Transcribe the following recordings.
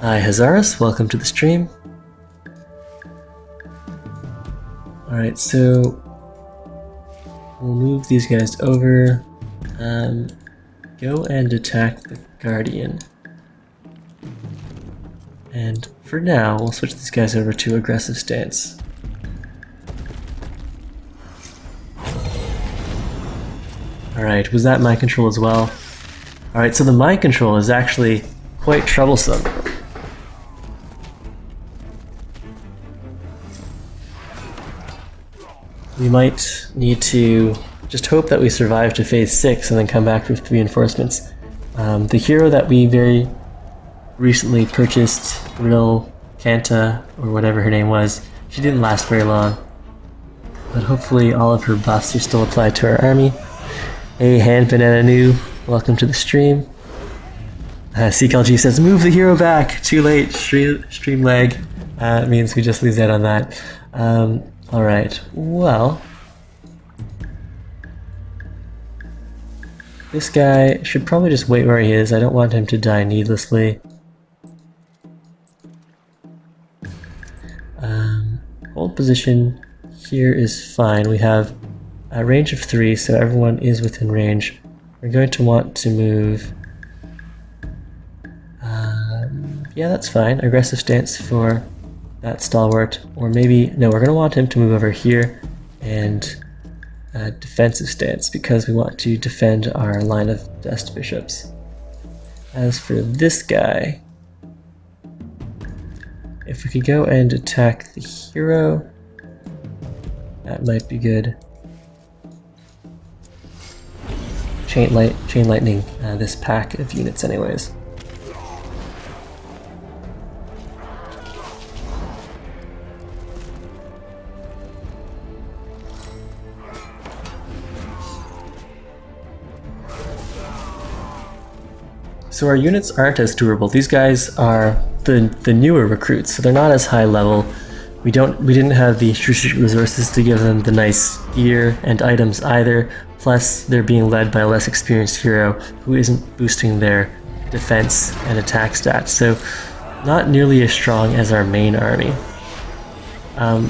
Hi Hazaras, welcome to the stream. Alright, so we'll move these guys over. Go and attack the Guardian. And for now, we'll switch these guys over to aggressive stance. Alright, was that mind control as well? Alright, so the mind control is actually quite troublesome. We might need to just hope that we survive to phase 6 and then come back with reinforcements. The hero that we very recently purchased, Ril Kanta, or whatever her name was, she didn't last very long. But hopefully all of her buffs are still applied to our army. Hey, Hand Banana New, welcome to the stream. CKLG says, move the hero back! Too late, stream lag. It means we just lose out on that. Alright, well... this guy should probably just wait where he is. I don't want him to die needlessly. Hold position here is fine. We have a range of 3, so everyone is within range. We're going to want to move... yeah, that's fine. Aggressive stance for that stalwart. Or maybe... no, we're going to want him to move over here and defensive stance because we want to defend our line of dust bishops. As for this guy, if we could go and attack the hero, that might be good. Chain lightning this pack of units anyways. So our units aren't as durable. These guys are the newer recruits, so they're not as high level. We didn't have the strategic resources to give them the nice gear and items either. Plus, they're being led by a less experienced hero who isn't boosting their defense and attack stats. So, not nearly as strong as our main army.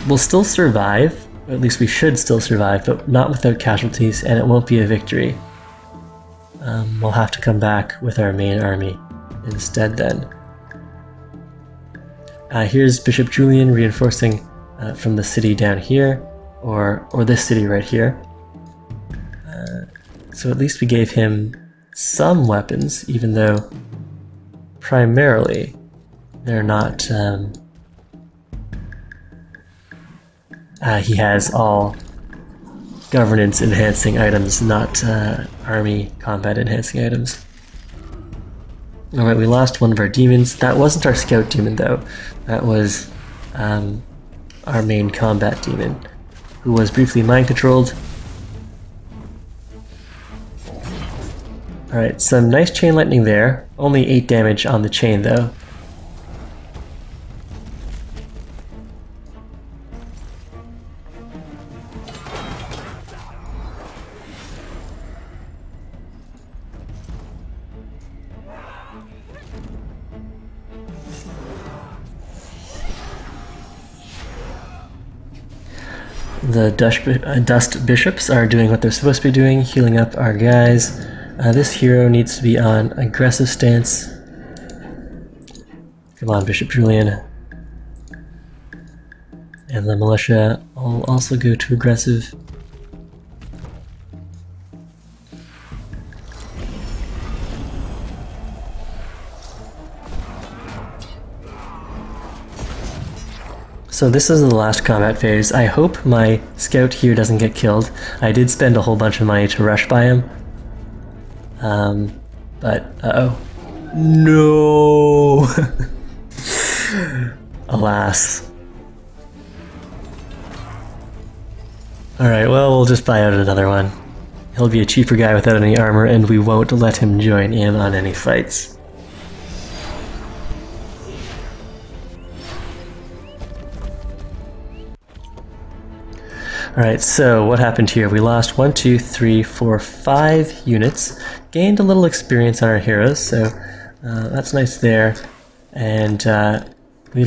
We'll still survive, or at least we should still survive, but not without casualties, and it won't be a victory. We'll have to come back with our main army instead then. Here's Bishop Julian reinforcing from the city down here, or this city right here. So at least we gave him some weapons, even though primarily they're not... he has all governance enhancing items, not army combat enhancing items. Alright, we lost one of our demons. That wasn't our scout demon though. That was our main combat demon, who was briefly mind controlled. Alright, some nice chain lightning there. Only 8 damage on the chain though. The dust bishops are doing what they're supposed to be doing, healing up our guys. This hero needs to be on aggressive stance. Come on, Bishop Julian. And the militia will also go to aggressive. So this is the last combat phase. I hope my scout here doesn't get killed. I did spend a whole bunch of money to rush by him. But, uh-oh. No! Alas. Alright, well, we'll just buy out another one. He'll be a cheaper guy without any armor, and we won't let him join in on any fights. Alright, so what happened here? We lost 1, 2, 3, 4, 5 units, gained a little experience on our heroes, so that's nice there. and we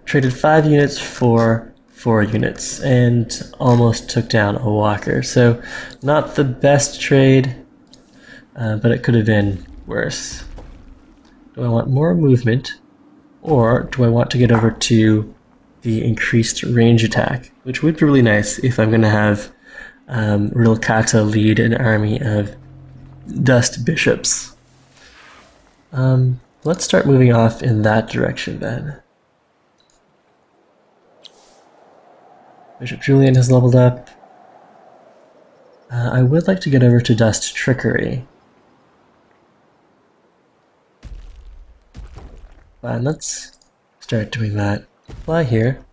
traded 5 units for 4 units, and almost took down a walker. So not the best trade, but it could have been worse. Do I want more movement, or do I want to get over to the increased range attack, which would be really nice if I'm going to have Real Kata lead an army of dust bishops. Let's start moving off in that direction then. Bishop Julian has leveled up. I would like to get over to Dust Trickery. Fine, let's start doing that. Fly here.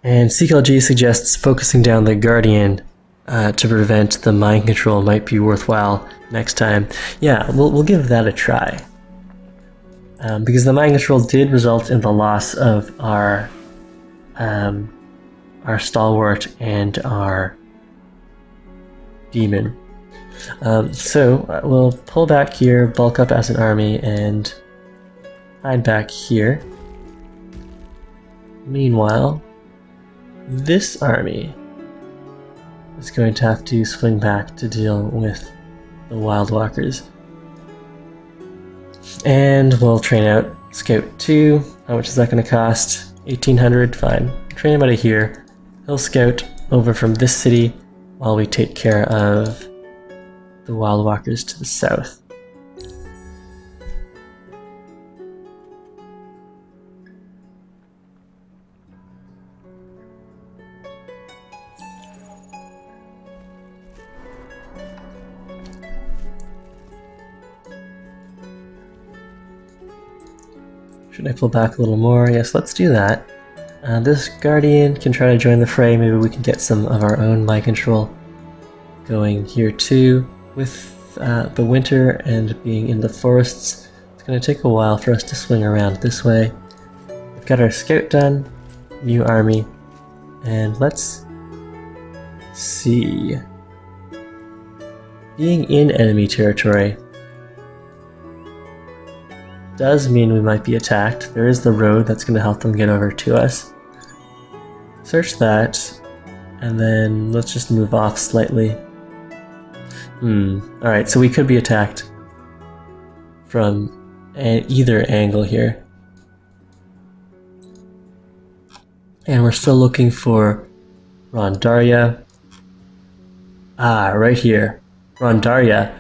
And CKLG suggests focusing down the Guardian to prevent the mind control might be worthwhile next time. Yeah, we'll give that a try. Because the mind control did result in the loss of our stalwart and our demon. So we'll pull back here, bulk up as an army, and hide back here. Meanwhile, this army is going to have to swing back to deal with the Wild Walkers. And we'll train out Scout 2. How much is that going to cost? 1800, fine. Train him out of here. He'll scout over from this city while we take care of the Wild Walkers to the south. Should I pull back a little more? Yes, let's do that. This Guardian can try to join the fray. Maybe we can get some of our own mind control going here too. With the winter and being in the forests, it's going to take a while for us to swing around this way. We've got our scout done, new army, and let's see. Being in enemy territory does mean we might be attacked. There is the road that's going to help them get over to us. Search that, and then let's just move off slightly. Alright, so we could be attacked from either angle here. And we're still looking for Rondaria. Ah, right here. Rondaria.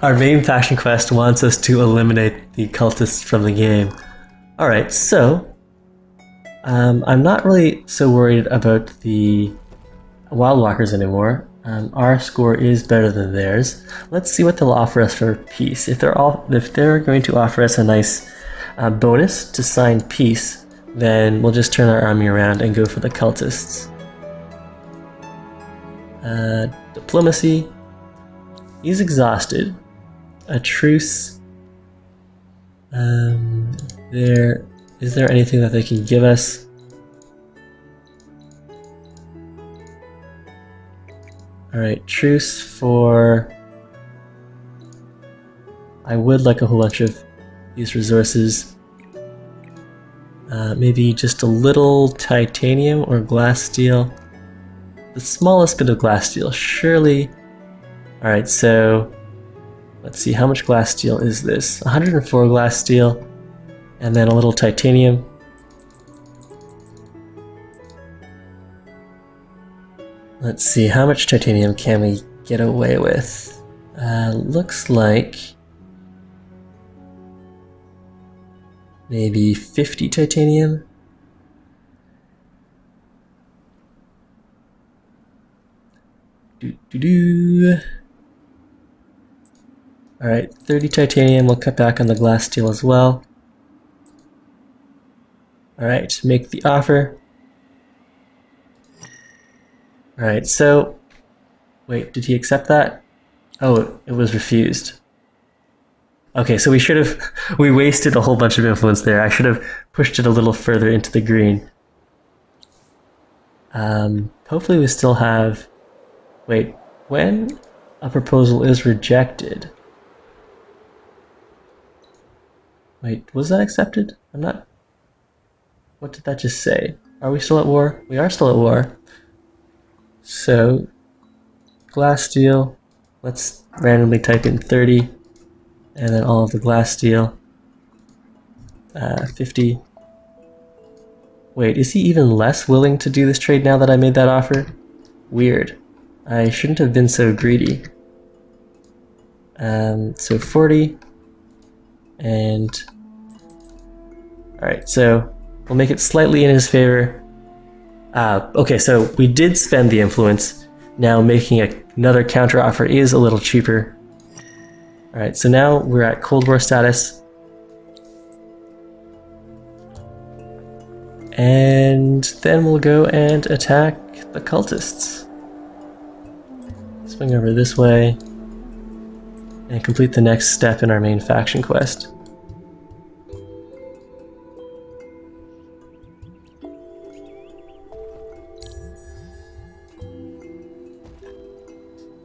Our main faction quest wants us to eliminate the cultists from the game. Alright, so I'm not really so worried about the Wild Walkers anymore. Our score is better than theirs. Let's see what they'll offer us for peace. If they're going to offer us a nice bonus to sign peace, then we'll just turn our army around and go for the cultists. Diplomacy. He's exhausted. A truce. Is there anything that they can give us? Alright, truce for... I would like a whole bunch of these resources. Maybe just a little titanium or glass steel. The smallest bit of glass steel, surely. Alright, so let's see, how much glass steel is this? 104 glass steel, and then a little titanium. Let's see, how much titanium can we get away with? Looks like maybe 50 titanium. Alright, 30 titanium, we'll cut back on the glass steel as well. Alright, make the offer. Alright, so... Wait, did he accept that? Oh, it was refused. Okay, so we wasted a whole bunch of influence there. I should have pushed it a little further into the green. Hopefully we still have... Wait, when a proposal is rejected, Wait, was that accepted? I'm not... What did that just say? Are we still at war? We are still at war. So, glass steel. Let's randomly type in 30. And then all of the glass steel. 50. Wait, is he even less willing to do this trade now that I made that offer? Weird. I shouldn't have been so greedy. So 40. And... Alright, so we'll make it slightly in his favor. Okay, so we did spend the influence. Now making another counteroffer is a little cheaper. Alright, so now we're at Cold War status. And then we'll go and attack the cultists. Swing over this way and complete the next step in our main faction quest.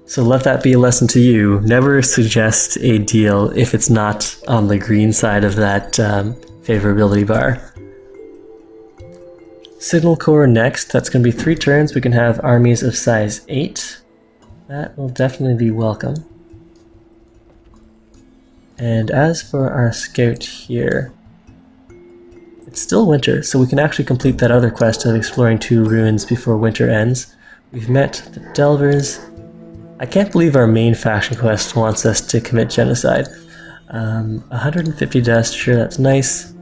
So let that be a lesson to you. Never suggest a deal if it's not on the green side of that favorability bar. Signal Corps next. That's going to be 3 turns. We can have armies of size 8. That will definitely be welcome. And as for our scout here, it's still winter, so we can actually complete that other quest of exploring 2 ruins before winter ends. We've met the Delvers. I can't believe our main faction quest wants us to commit genocide. 150 dust, sure, that's nice.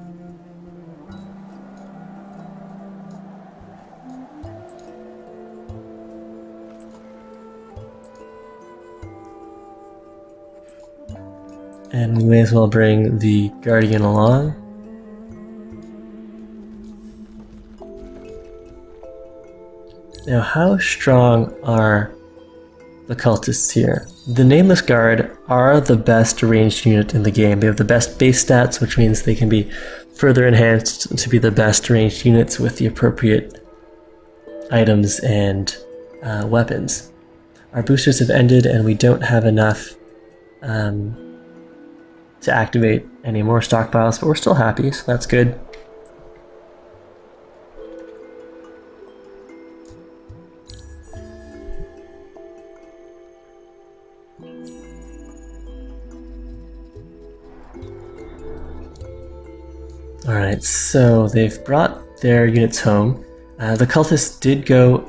And we may as well bring the Guardian along. Now, how strong are the cultists here? The Nameless Guard are the best ranged unit in the game. They have the best base stats, which means they can be further enhanced to be the best ranged units with the appropriate items and weapons. Our boosters have ended and we don't have enough to activate any more stockpiles, but we're still happy, so that's good. Alright, so they've brought their units home. The cultists did go,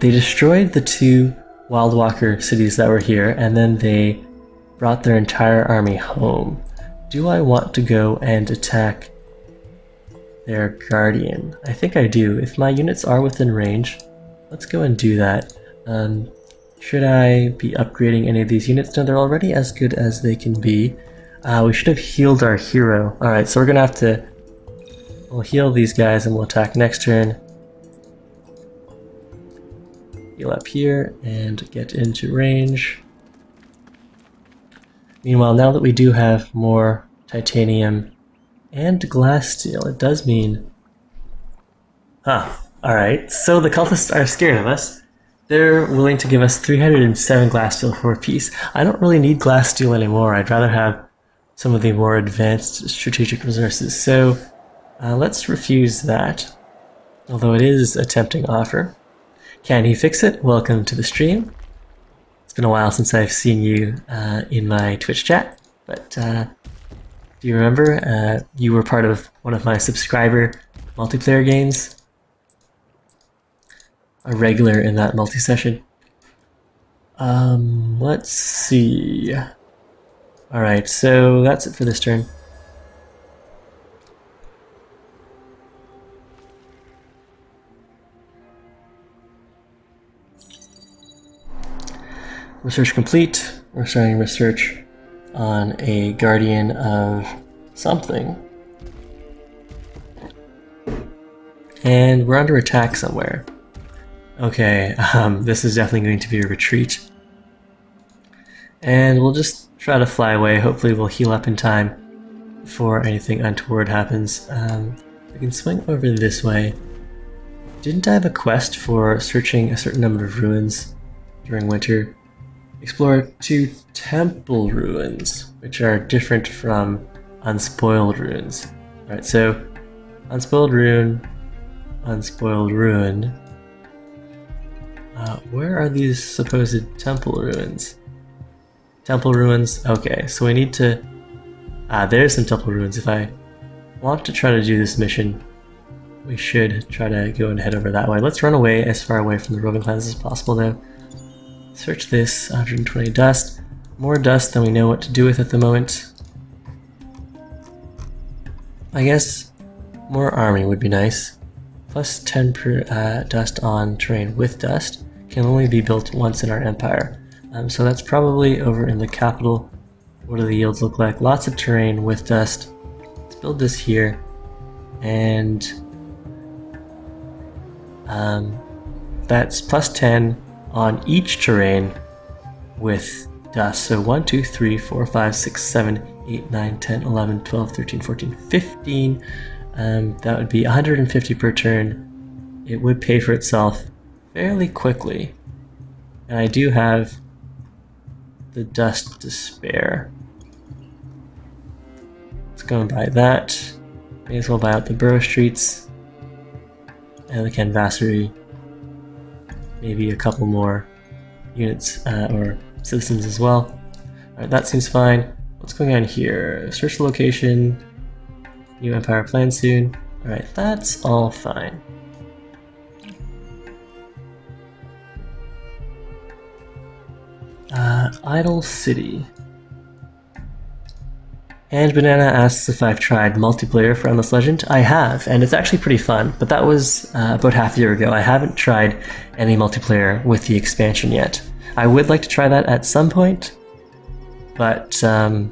they destroyed the 2 Wildwalker cities that were here, and then they brought their entire army home. Do I want to go and attack their Guardian? I think I do. If my units are within range, let's go and do that. Should I be upgrading any of these units? No, they're already as good as they can be. We should have healed our hero. Alright, so we're gonna have to... We'll heal these guys and we'll attack next turn. Heal up here and get into range. Meanwhile, now that we do have more titanium and glass steel, it does mean... Alright, so the cultists are scared of us. They're willing to give us 307 glass steel for a piece. I don't really need glass steel anymore. I'd rather have some of the more advanced strategic resources. So let's refuse that, although it is a tempting offer. Can he fix it? Welcome to the stream. It's been a while since I've seen you in my Twitch chat, but do you remember you were part of one of my subscriber multiplayer games? A regular in that multi-session. Let's see. Alright, so that's it for this turn. Research complete. We're starting research on a guardian of something. And we're under attack somewhere. Okay, this is definitely going to be a retreat. And we'll just try to fly away. Hopefully we'll heal up in time before anything untoward happens. We can swing over this way. Didn't I have a quest for searching a certain number of ruins during winter? Explore 2 temple ruins, which are different from unspoiled runes. Alright, so unspoiled rune, unspoiled ruin. Where are these supposed temple ruins? Temple ruins, okay, so we need to... there's some temple ruins. If I want to try to do this mission, we should try to go and head over that way. Let's run away as far away from the roving clans as possible though. Search this, 120 dust. More dust than we know what to do with at the moment. I guess more army would be nice. Plus 10 per dust on terrain with dust. Can only be built once in our empire. So that's probably over in the capital. What do the yields look like? Lots of terrain with dust. Let's build this here. And that's plus 10 on each terrain with dust. So 1, 2, 3, 4, 5, 6, 7, 8, 9, 10, 11, 12, 13, 14, 15. That would be 150 per turn. It would pay for itself fairly quickly. And I do have the dust to spare. Let's go and buy that. May as well buy out the borough streets and the canvassery. Maybe a couple more units or citizens as well. Alright, that seems fine. What's going on here? Search the location. New empire planned soon. Alright, that's all fine. Idle City. And Banana asks if I've tried multiplayer for Endless Legend. I have, and it's actually pretty fun, but that was about half a year ago. I haven't tried any multiplayer with the expansion yet. I would like to try that at some point, but I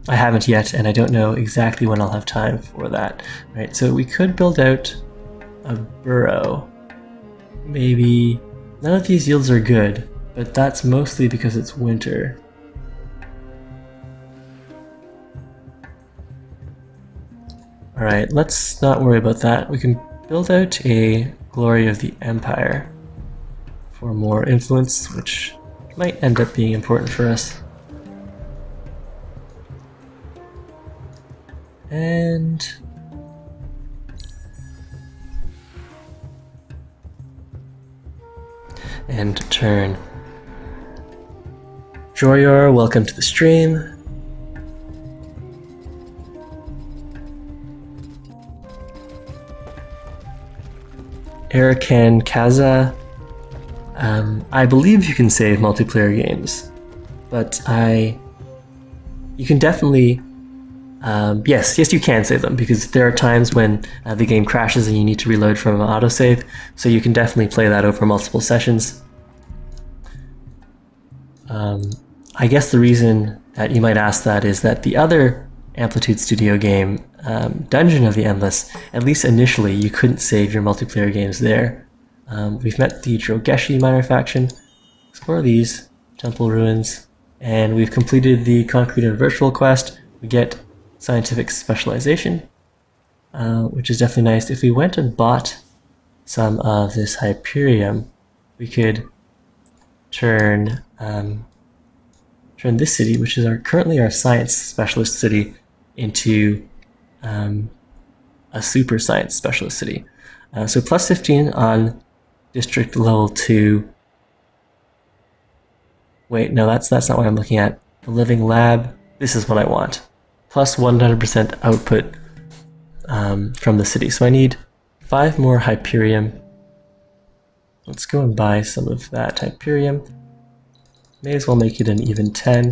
haven't yet, and I don't know exactly when I'll have time for that. Right, so we could build out a burrow. Maybe... None of these yields are good, but that's mostly because it's winter. Alright, let's not worry about that. We can build out a Glory of the Empire for more influence, which might end up being important for us. And... turn. Joyor, welcome to the stream. Erican Kaza. I believe you can save multiplayer games, but you can definitely, yes you can save them, because there are times when the game crashes and you need to reload from an autosave, so you can definitely play that over multiple sessions. I guess the reason that you might ask that is that the other Amplitude Studio game, Dungeon of the Endless, at least initially you couldn't save your multiplayer games there. We've met the Drogeshi minor faction, explore these temple ruins, and we've completed the Concrete and Virtual quest. We get scientific specialization, which is definitely nice. If we went and bought some of this Hyperium, we could turn this city, which is currently our science specialist city, into a super science specialist city. So plus 15 on district level 2. Wait, no, that's not what I'm looking at. The living lab. This is what I want. Plus 100% output from the city. So I need 5 more Hyperium. Let's go and buy some of that Hyperium. May as well make it an even 10.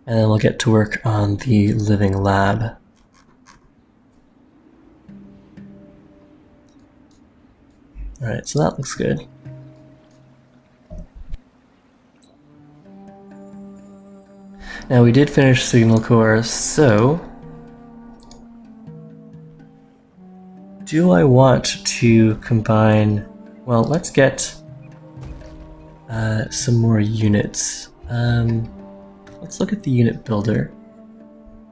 And then we'll get to work on the living lab. Alright, so that looks good. Now we did finish Signal Core, so... do I want to combine... well, let's get some more units. Let's look at the unit builder.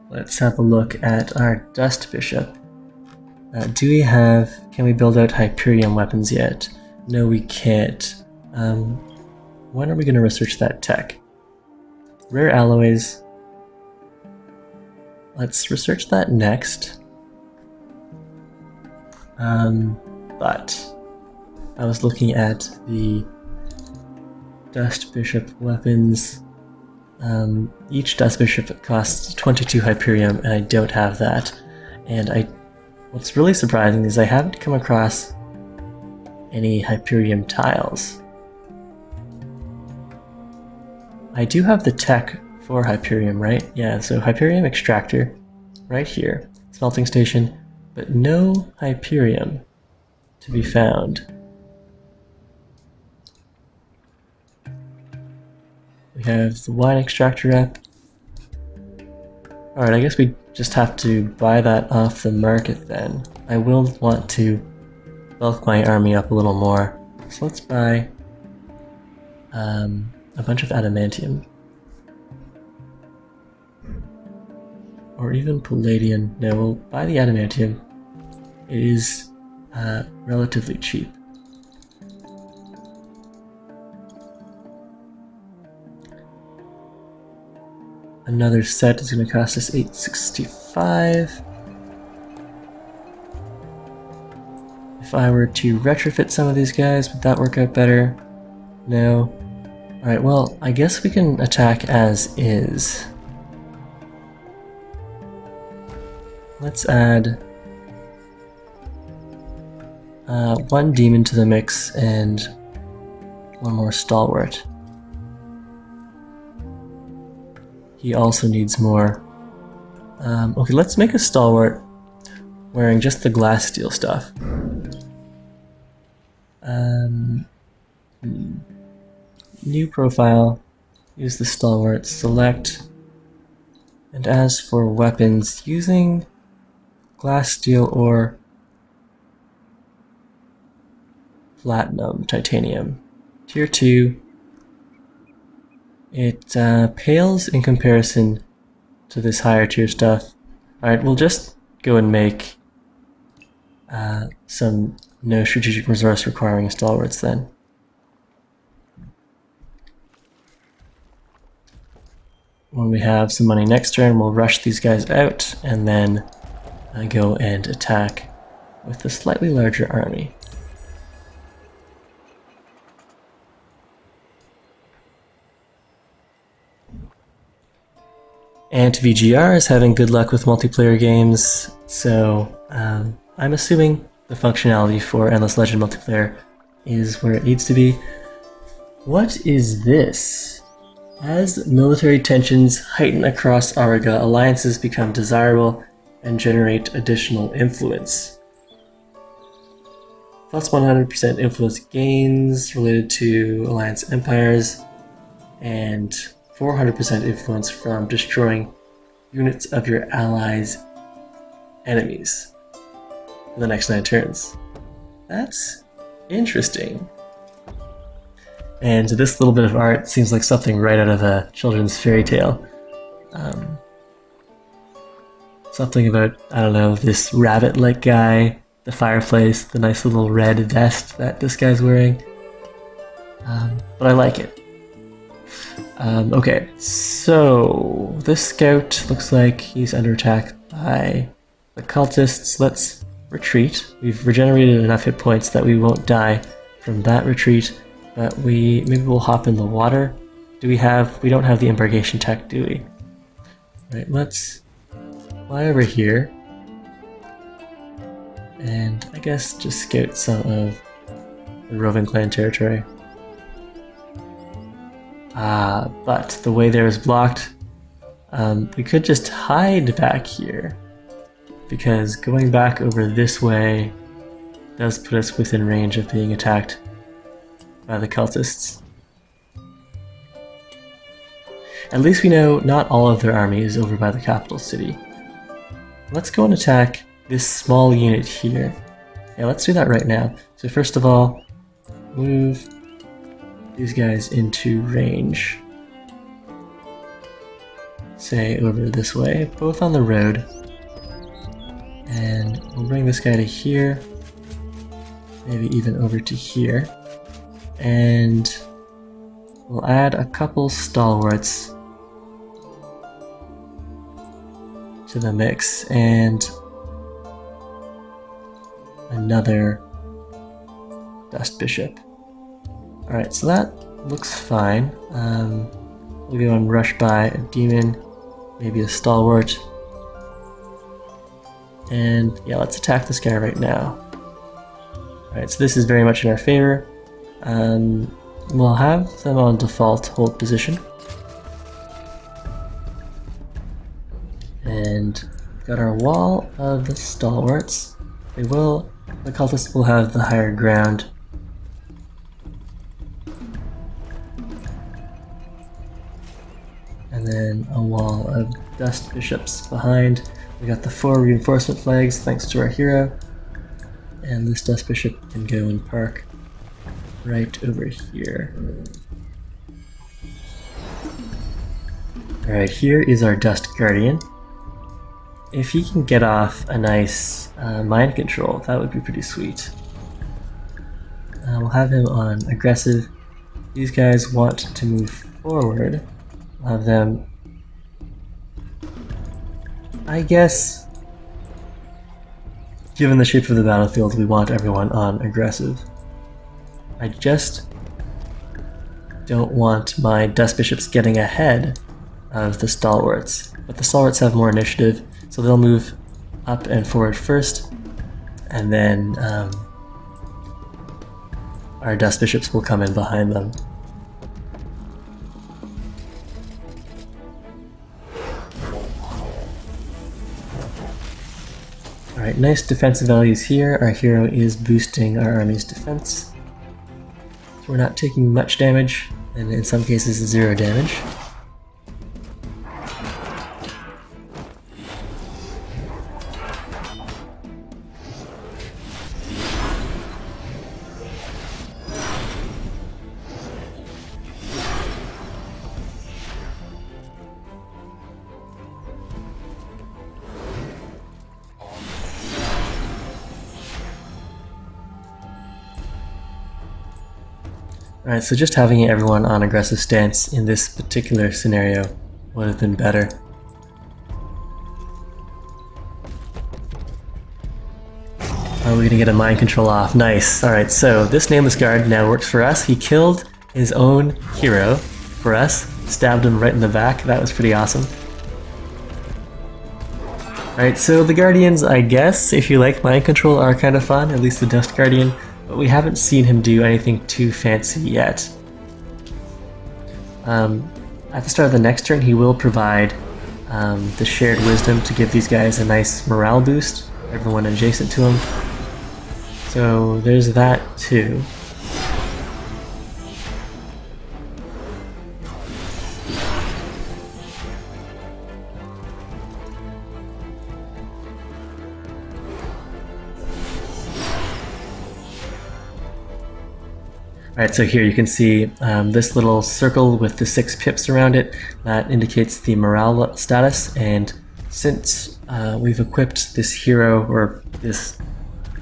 Let's have a look at our Dust Bishop. Can we build out Hyperium weapons yet? No, we can't. When are we going to research that tech? Rare alloys. Let's research that next. But I was looking at the Dust Bishop weapons. Each Dust Bishop costs 22 Hyperium, and I don't have that. And what's really surprising is I haven't come across any Hyperium tiles. I do have the tech for Hyperium, right? Yeah, so Hyperium extractor right here, smelting station, but no Hyperium to be found. We have the wine extractor up. Alright, I guess we just have to buy that off the market then. I will want to bulk my army up a little more. So let's buy a bunch of adamantium. Or even palladium. No, we'll buy the adamantium. It is relatively cheap. Another set is going to cost us 865. If I were to retrofit some of these guys, would that work out better? No. Alright, well, I guess we can attack as is. Let's add one demon to the mix and one more stalwart. He also needs more. Okay, let's make a stalwart wearing just the glass steel stuff. New profile, use the stalwart, select, and as for weapons, using glass steel or platinum, titanium. Tier 2. It pales in comparison to this higher tier stuff. Alright, we'll just go and make some no strategic resource requiring stalwarts then. When we have some money next turn, we'll rush these guys out and then go and attack with a slightly larger army. And VGR is having good luck with multiplayer games, so I'm assuming the functionality for Endless Legend multiplayer is where it needs to be. What is this? As military tensions heighten across Auriga, alliances become desirable and generate additional influence. Plus 100% influence gains related to alliance empires, and 400% influence from destroying units of your allies' enemies for the next 9 turns. That's interesting. And this little bit of art seems like something right out of a children's fairy tale. Something about, I don't know, this rabbit-like guy, the fireplace, the nice little red vest that this guy's wearing. But I like it. Okay, so this scout looks like he's under attack by the cultists. Let's retreat. We've regenerated enough hit points that we won't die from that retreat, but maybe we'll hop in the water. We don't have the embarkation tech, do we? Right, let's fly over here and I guess just scout some of the roving clan territory. But the way there is blocked, we could just hide back here, because going back over this way does put us within range of being attacked by the cultists. At least we know not all of their army is over by the capital city. Let's go and attack this small unit here. Yeah, let's do that right now. So first of all, move these guys into range. Say over this way, both on the road. And we'll bring this guy to here, maybe even over to here. And we'll add a couple stalwarts to the mix, and another Dust Bishop. Alright, so that looks fine. We'll go and rush by a demon, maybe a stalwart. And yeah, let's attack this guy right now. Alright, so this is very much in our favor. We'll have them on default hold position. And got our wall of the stalwarts. The cultists will have the higher ground. And then a wall of dust bishops behind. We got the 4 reinforcement flags thanks to our hero. And this dust bishop can go and park right over here. Alright, here is our Dust Guardian. If he can get off a nice mind control, that would be pretty sweet. We'll have him on aggressive. These guys want to move forward. We'll have them, I guess, given the shape of the battlefield, we want everyone on aggressive. I just don't want my Dust Bishops getting ahead of the Stalwarts, but the Stalwarts have more initiative, so they'll move up and forward first, and then our Dust Bishops will come in behind them. Alright, nice defensive values here. Our hero is boosting our army's defense. So we're not taking much damage, and in some cases 0 damage. Alright, so just having everyone on aggressive stance in this particular scenario would have been better. Are we gonna get a mind control off? Nice. Alright, so this Nameless Guard now works for us. He killed his own hero for us, stabbed him right in the back. That was pretty awesome. Alright, so the Guardians, I guess, if you like mind control, are kind of fun, at least the Dust Guardian. But we haven't seen him do anything too fancy yet. At the start of the next turn, he will provide the Shared Wisdom to give these guys a nice morale boost, everyone adjacent to him. So there's that too. Alright, so here you can see this little circle with the 6 pips around it. That indicates the morale status, and since we've equipped this hero, or this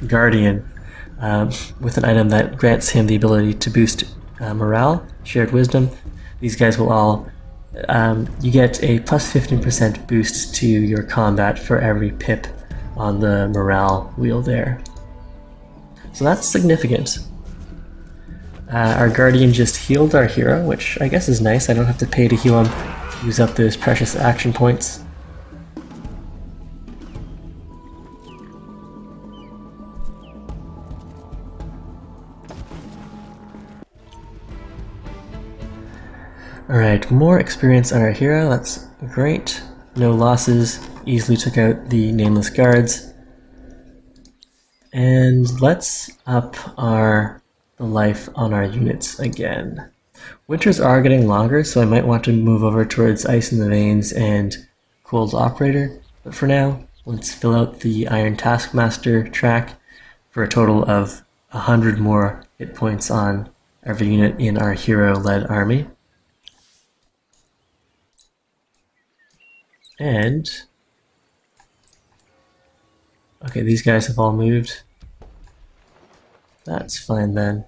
guardian, with an item that grants him the ability to boost morale, Shared Wisdom, these guys will all, you get a plus 15% boost to your combat for every pip on the morale wheel there. So that's significant. Our Guardian just healed our hero, which I guess is nice. I don't have to pay to heal him, use up those precious action points. Alright, more experience on our hero, that's great. No losses, easily took out the Nameless Guards. And let's up the life on our units again. Winters are getting longer, so I might want to move over towards Ice in the Veins and Cold Operator, but for now, let's fill out the Iron Taskmaster track for a total of 100 more hit points on every unit in our hero-led army. And okay, these guys have all moved. That's fine then.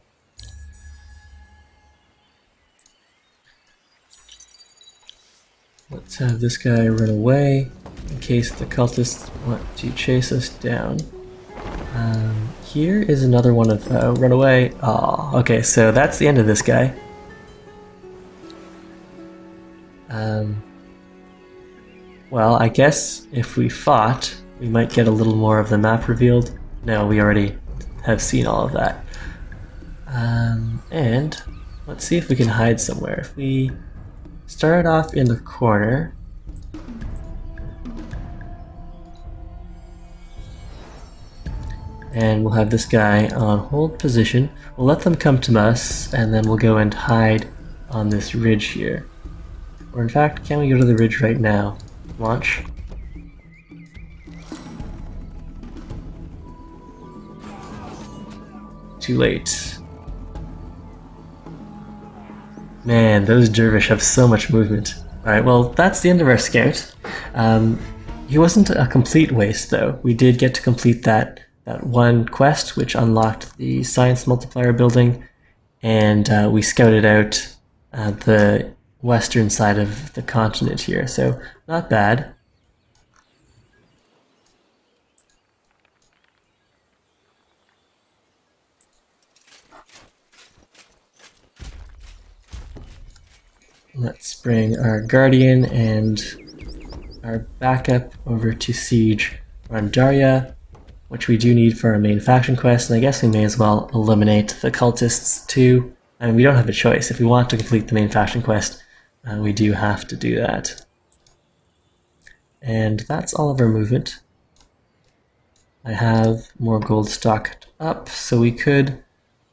Let's have this guy run away in case the cultists want to chase us down. Here is another one of run away. Aw, okay, so that's the end of this guy. Well, I guess if we fought, we might get a little more of the map revealed. No, we already have seen all of that. And let's see if we can hide somewhere. If we start off in the corner, and we'll have this guy on hold position. We'll let them come to us, and then we'll go and hide on this ridge here. Or in fact, can we go to the ridge right now? Launch. Too late. Man, those dervish have so much movement. Alright, well, that's the end of our scout. He wasn't a complete waste, though. We did get to complete that one quest, which unlocked the science multiplier building, and we scouted out the western side of the continent here, so not bad. Let's bring our Guardian and our backup over to siege Randaria, which we do need for our main faction quest, and I guess we may as well eliminate the cultists too. I mean, we don't have a choice. If we want to complete the main faction quest, we do have to do that. And that's all of our movement. I have more gold stocked up, so we could...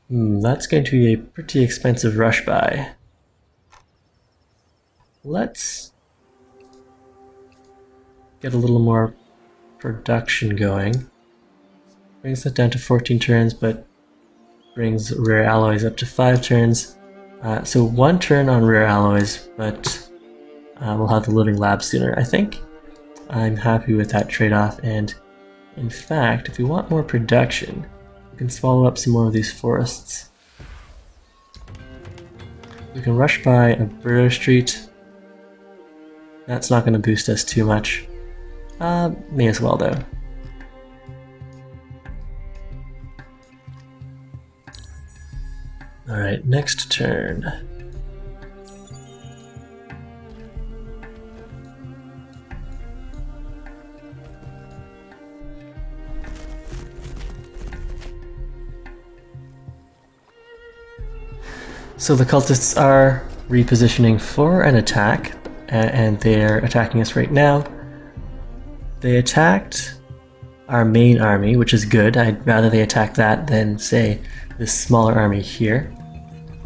that's going to be a pretty expensive rush buy. Let's get a little more production going. Brings it down to 14 turns, but brings rare alloys up to 5 turns. So 1 turn on rare alloys, but we'll have the living lab sooner. I think I'm happy with that trade-off, and in fact, if we want more production, we can swallow up some more of these forests. We can rush by a Burrow Street. That's not going to boost us too much. May as well, though. Alright, next turn. So the cultists are repositioning for an attack, and they're attacking us right now. They attacked our main army, which is good. I'd rather they attack that than, say, this smaller army here.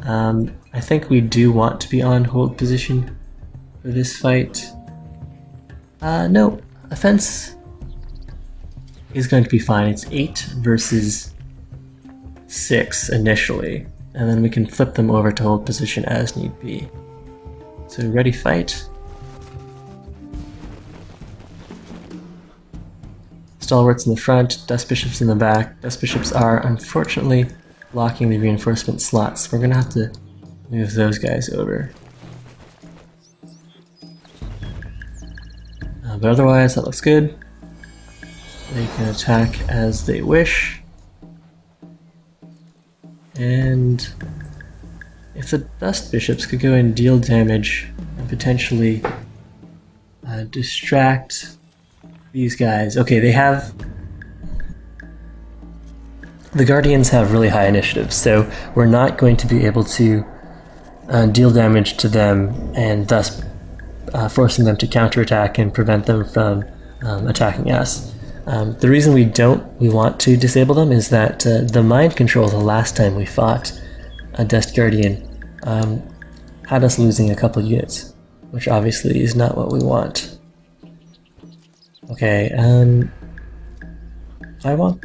I think we do want to be on hold position for this fight. No, offense is going to be fine. It's 8 versus 6 initially, and then we can flip them over to hold position as need be. So ready, fight. Stalwarts in the front, Dust Bishops in the back. Dust Bishops are unfortunately blocking the reinforcement slots. We're gonna have to move those guys over. But otherwise, that looks good. They can attack as they wish. And if the Dust Bishops could go and deal damage and potentially distract these guys. Okay, they have... The Guardians have really high initiative, so we're not going to be able to deal damage to them and thus forcing them to counterattack and prevent them from attacking us. The reason we want to disable them is that the mind control the last time we fought a Dust Guardian had us losing a couple units, which obviously is not what we want. Okay, I want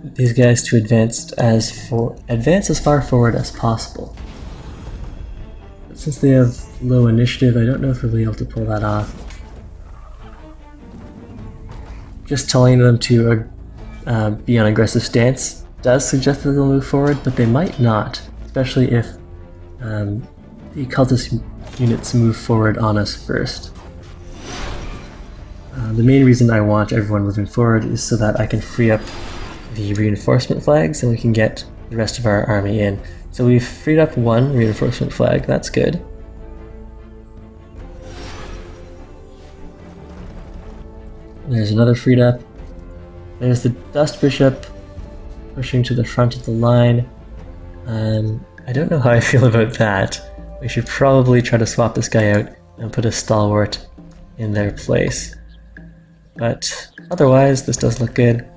these guys to advance as far forward as possible. But since they have low initiative, I don't know if we'll be able to pull that off. Just telling them to be on aggressive stance does suggest that they'll move forward, but they might not, especially if the cultist units move forward on us first. The main reason I want everyone moving forward is so that I can free up the reinforcement flags and we can get the rest of our army in. So we've freed up one reinforcement flag, that's good. There's another freed up. There's the Dust Bishop pushing to the front of the line. I don't know how I feel about that. We should probably try to swap this guy out and put a Stalwart in their place. But otherwise, this does look good.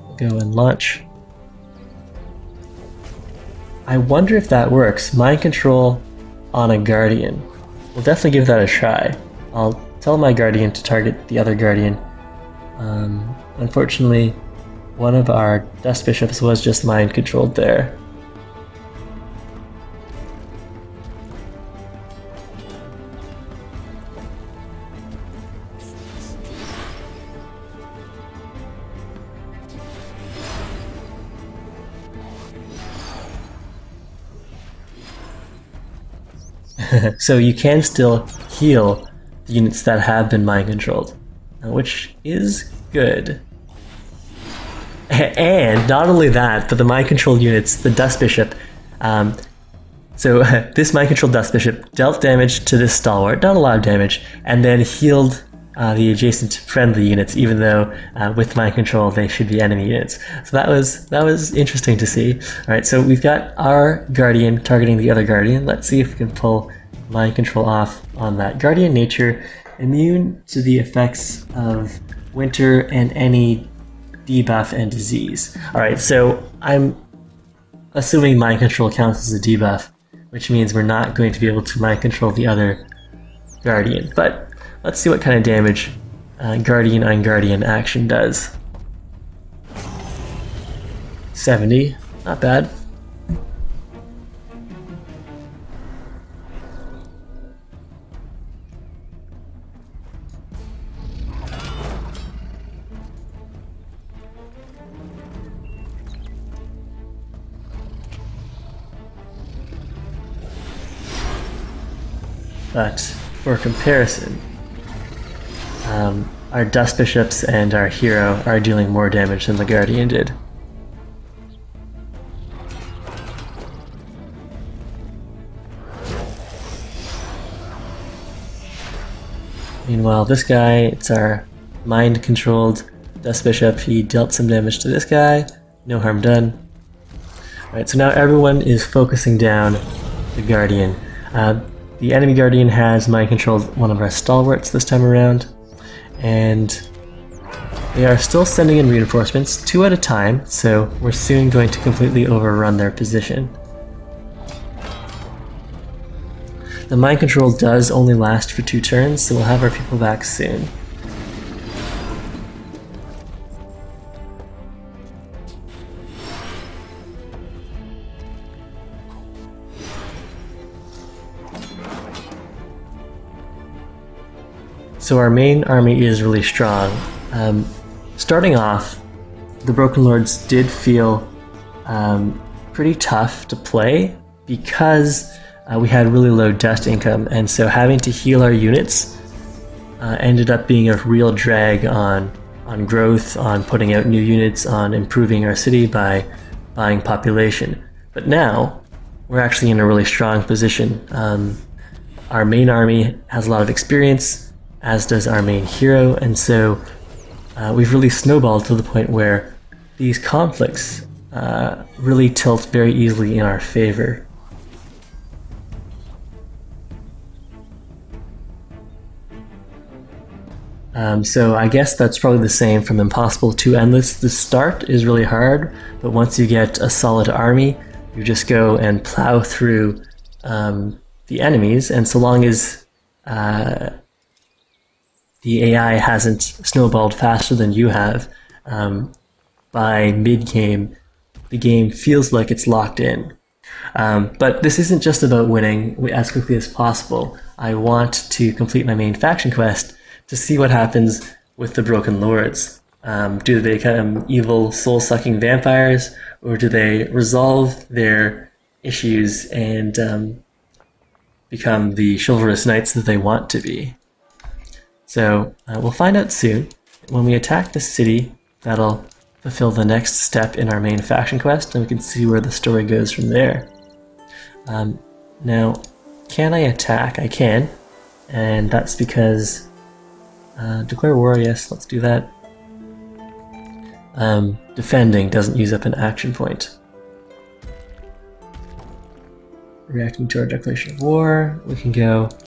We'll go and launch. I wonder if that works. Mind control on a Guardian. We'll definitely give that a try. I'll tell my Guardian to target the other Guardian. Unfortunately, one of our Dust Bishops was just mind controlled there. So you can still heal the units that have been mind controlled, which is good. And not only that, but the mind controlled units, the Dust Bishop, this mind controlled Dust Bishop dealt damage to this Stalwart, not a lot of damage, and then healed the adjacent friendly units, even though with mind control they should be enemy units. So that was interesting to see. Alright, so we've got our Guardian targeting the other Guardian. Let's see if we can pull mind control off on that. Guardian nature, immune to the effects of winter and any debuff and disease. Alright, so I'm assuming mind control counts as a debuff, which means we're not going to be able to mind control the other Guardian. But let's see what kind of damage Guardian on Guardian action does. 70, not bad. But for comparison, our Dust Bishops and our hero are dealing more damage than the Guardian did. Meanwhile, this guy, it's our mind-controlled Dust Bishop. He dealt some damage to this guy, no harm done. Alright, so now everyone is focusing down the Guardian. The enemy Guardian has mind-controlled one of our Stalwarts this time around, and they are still sending in reinforcements, 2 at a time, so we're soon going to completely overrun their position. The mind control does only last for 2 turns, so we'll have our people back soon. So our main army is really strong. Starting off, the Broken Lords did feel pretty tough to play because we had really low dust income, and so having to heal our units ended up being a real drag on growth, on putting out new units, on improving our city by buying population. But now, we're actually in a really strong position. Our main army has a lot of experience, as does our main hero, and so we've really snowballed to the point where these conflicts really tilt very easily in our favor. So I guess that's probably the same from Impossible to Endless. The start is really hard, but once you get a solid army, you just go and plow through the enemies, and so long as the AI hasn't snowballed faster than you have, by mid-game, the game feels like it's locked in. But this isn't just about winning as quickly as possible. I want to complete my main faction quest to see what happens with the Broken Lords. Do they become evil, soul-sucking vampires, or do they resolve their issues and become the chivalrous knights that they want to be? So we'll find out soon. When we attack the city, that'll fulfill the next step in our main faction quest, and we can see where the story goes from there. Now, can I attack? I can, and that's because declare war, yes, let's do that. Defending doesn't use up an action point. Reacting to our declaration of war, we can go